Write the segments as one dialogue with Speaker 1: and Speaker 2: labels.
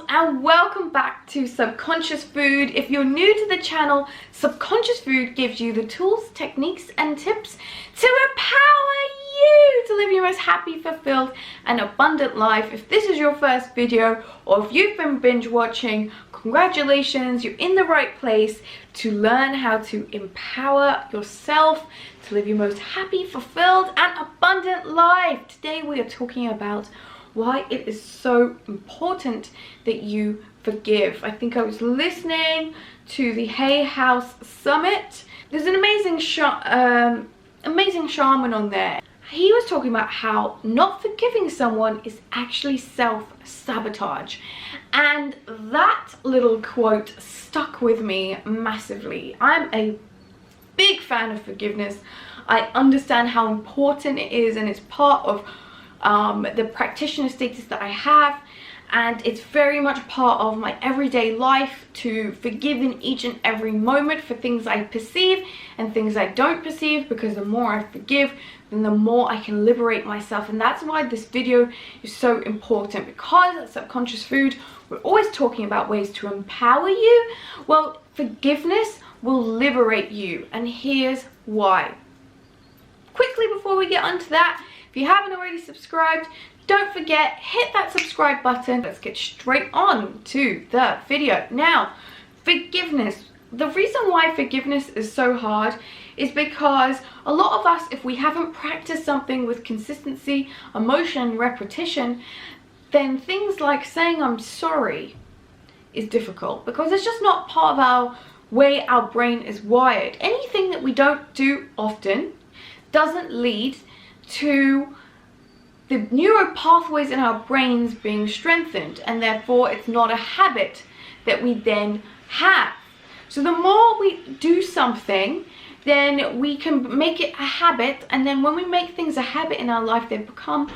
Speaker 1: girls, and welcome back to Subconscious Food. If you're new to the channel, Subconscious Food gives you the tools, techniques and tips to empower you to live your most happy, fulfilled and abundant life. If this is your first video or if you've been binge watching, congratulations, you're in the right place to learn how to empower yourself to live your most happy, fulfilled and abundant life. Today we are talking about why it is so important that you forgive. I think I was listening to the Hay House Summit. There's an amazing shaman on there. He was talking about how not forgiving someone is actually self-sabotage. And that little quote stuck with me massively. I'm a big fan of forgiveness. I understand how important it is, and it's part of the practitioner status that I have, and it's very much part of my everyday life to forgive in each and every moment for things I perceive and things I don't perceive, because the more I forgive, then the more I can liberate myself. And that's why this video is so important, because at Subconscious Food we're always talking about ways to empower you. Well, forgiveness will liberate you, and here's why. Quickly before we get onto that, if you haven't already subscribed, don't forget, hit that subscribe button. Let's get straight on to the video. Now, forgiveness. The reason why forgiveness is so hard is because a lot of us, if we haven't practiced something with consistency, emotion, repetition, then things like saying I'm sorry is difficult, because it's just not part of our way our brain is wired. Anything that we don't do often doesn't lead to the neural pathways in our brains being strengthened, and therefore it's not a habit that we then have. So the more we do something, then we can make it a habit, and then when we make things a habit in our life, they become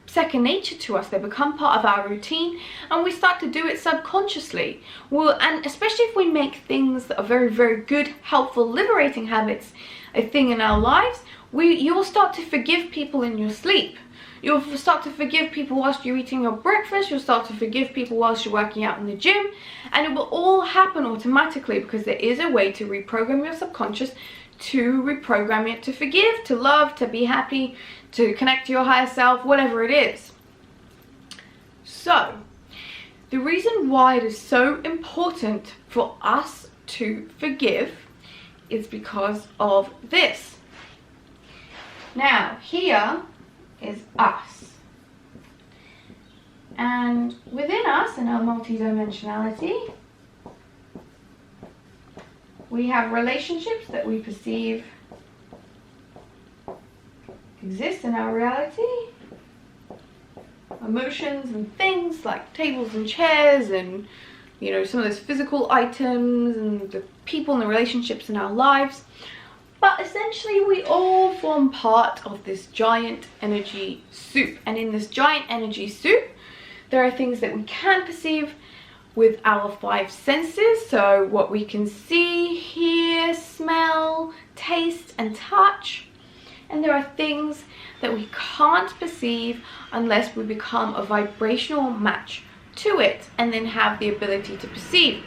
Speaker 1: second nature to us. They become part of our routine, and we start to do it subconsciously. Well, and especially if we make things that are very, very good, helpful, liberating habits a thing in our lives, you'll start to forgive people in your sleep. You'll start to forgive people whilst you're eating your breakfast. You'll start to forgive people whilst you're working out in the gym, and it will all happen automatically, because there is a way to reprogram your subconscious, to reprogram it to forgive, to love, to be happy, to connect to your higher self, whatever it is. So the reason why it is so important for us to forgive is because of this. Now, here is us. And within us, in our multidimensionality, we have relationships that we perceive exist in our reality. Emotions and things like tables and chairs, and you know, some of those physical items, and the people and the relationships in our lives. But essentially we all form part of this giant energy soup, and in this giant energy soup there are things that we can perceive with our five senses, so what we can see, hear, smell, taste and touch. And there are things that we can't perceive unless we become a vibrational match to it, and then have the ability to perceive.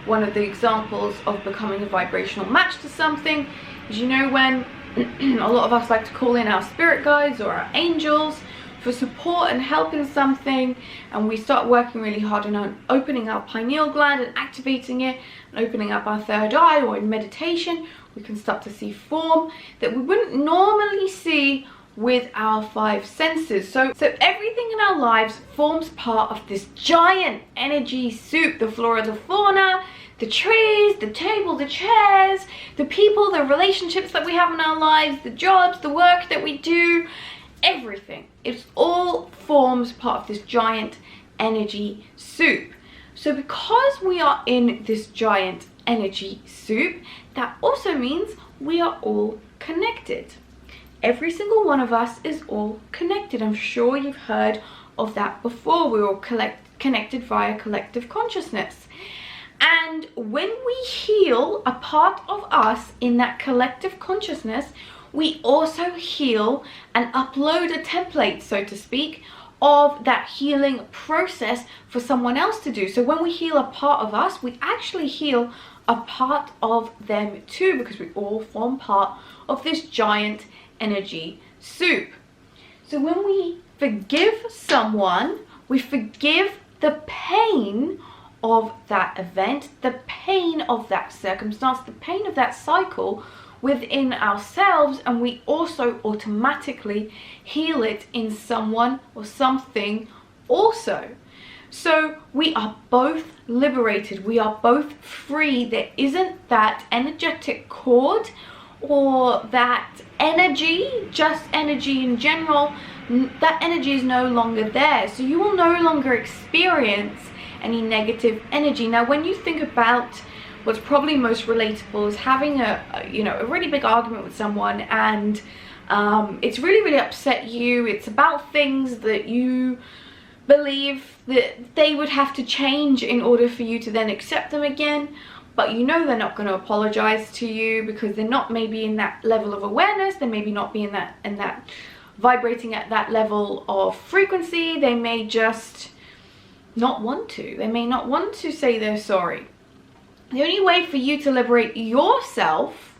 Speaker 1: One of the examples of becoming a vibrational match to something is, you know, when a lot of us like to call in our spirit guides or our angels for support and help in something, and we start working really hard on opening our pineal gland and activating it and opening up our third eye, or in meditation we can start to see form that we wouldn't normally see with our five senses. So everything in our lives forms part of this giant energy soup. The flora, the fauna, the trees, the table, the chairs, the people, the relationships that we have in our lives, the jobs, the work that we do, everything. It all forms part of this giant energy soup. So because we are in this giant energy soup, that also means we are all connected. Every single one of us is all connected. I'm sure you've heard of that before. We're all connected via collective consciousness. And when we heal a part of us in that collective consciousness, we also heal and upload a template, so to speak, of that healing process for someone else to do. So when we heal a part of us, we actually heal a part of them too, because we all form part of this giant energy soup. So when we forgive someone, we forgive the pain of that event, the pain of that circumstance, the pain of that cycle within ourselves, and we also automatically heal it in someone or something also. So we are both liberated, we are both free. There isn't that energetic cord or that energy, just energy in general. That energy is no longer there, so you will no longer experience any negative energy. Now when you think about what's probably most relatable is having a really big argument with someone, and it's really upset you. It's about things that you believe that they would have to change in order for you to then accept them again, but you know they're not going to apologize to you because they're not maybe in that level of awareness. They maybe not be in that vibrating at that level of frequency. They may just not want to. They may not want to say they're sorry. The only way for you to liberate yourself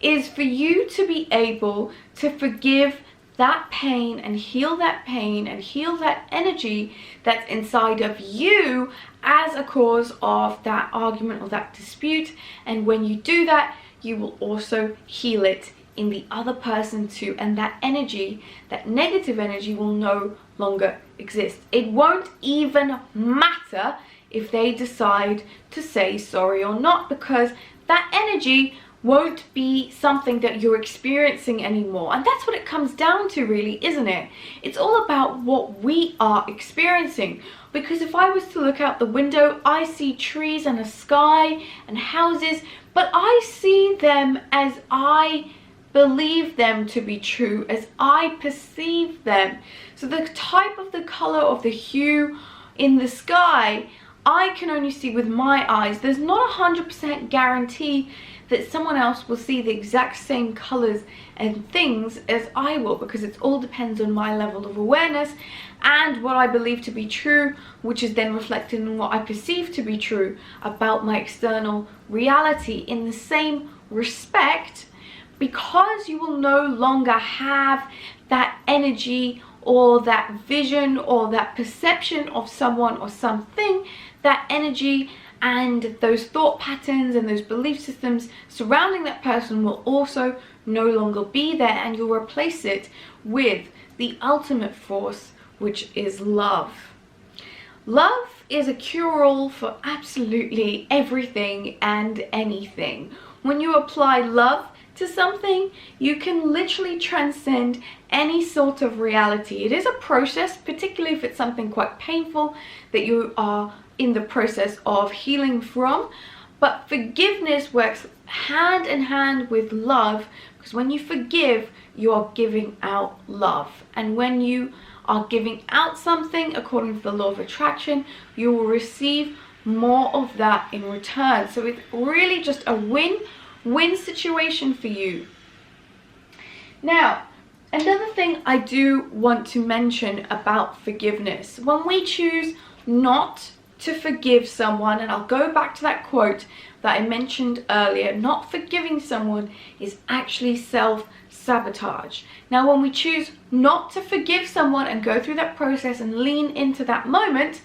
Speaker 1: is for you to be able to forgive that pain and heal that pain and heal that energy that's inside of you as a cause of that argument or that dispute. And when you do that, you will also heal it in the other person too, and that energy, that negative energy, will no longer exist. It won't even matter if they decide to say sorry or not, because that energy won't be something that you're experiencing anymore. And that's what it comes down to, really, isn't it? It's all about what we are experiencing. Because if I was to look out the window, I see trees and a sky and houses, but I see them as I believe them to be true, as I perceive them. So the type of the color of the hue in the sky, I can only see with my eyes. There's not 100% guarantee that someone else will see the exact same colors and things as I will, because it all depends on my level of awareness and what I believe to be true, which is then reflected in what I perceive to be true about my external reality. In the same respect, because you will no longer have that energy or that vision or that perception of someone or something, that energy and those thought patterns and those belief systems surrounding that person will also no longer be there, and you'll replace it with the ultimate force, which is love. Love is a cure-all for absolutely everything and anything. When you apply love to something, you can literally transcend any sort of reality. It is a process, particularly if it's something quite painful that you are in the process of healing from, but forgiveness works hand in hand with love, because when you forgive, you are giving out love, and when you are giving out something according to the law of attraction, you will receive more of that in return. So it's really just a win-win situation for you. Now, another thing I do want to mention about forgiveness, when we choose not to forgive someone, and I'll go back to that quote that I mentioned earlier, not forgiving someone is actually self-sabotage. Now, when we choose not to forgive someone and go through that process and lean into that moment,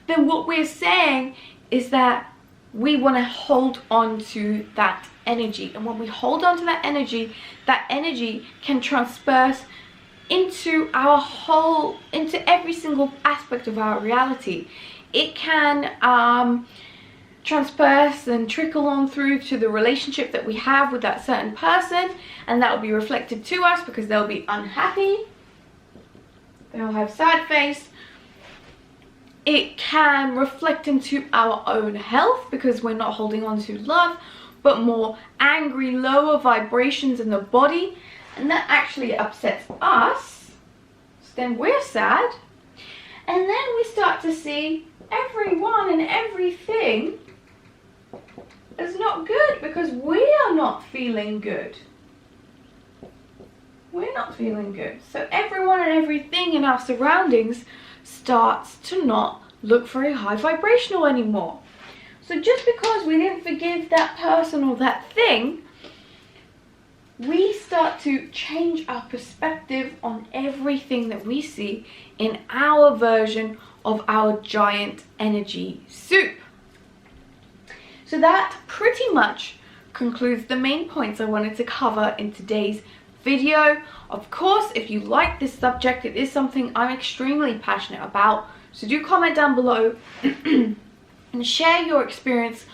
Speaker 1: then what we're saying is that we want to hold on to that energy. And when we hold on to that energy can transperse into into every single aspect of our reality. It can transperse and trickle on through to the relationship that we have with that certain person, and that will be reflected to us because they'll be unhappy, they'll have sad face. It can reflect into our own health because we're not holding on to love, but more angry, lower vibrations in the body, and that actually upsets us. So then we're sad, and then we start to see everyone and everything as not good because we are not feeling good. we're not feeling good. So everyone and everything in our surroundings starts to not look very high vibrational anymore. So just because we didn't forgive that person or that thing, we start to change our perspective on everything that we see in our version of our giant energy soup. So that pretty much concludes the main points I wanted to cover in today's video. Of course, if you like this subject, it is something I'm extremely passionate about. So do comment down below and share your experience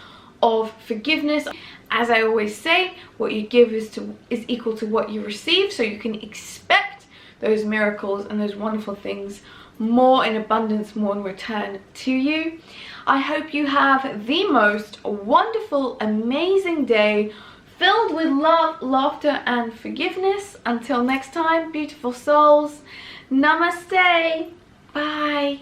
Speaker 1: of forgiveness. As I always say, what you give is equal to what you receive, so you can expect those miracles and those wonderful things more in abundance, more in return to you. I hope you have the most wonderful, amazing day filled with love, laughter, and forgiveness. Until next time, beautiful souls, namaste, bye.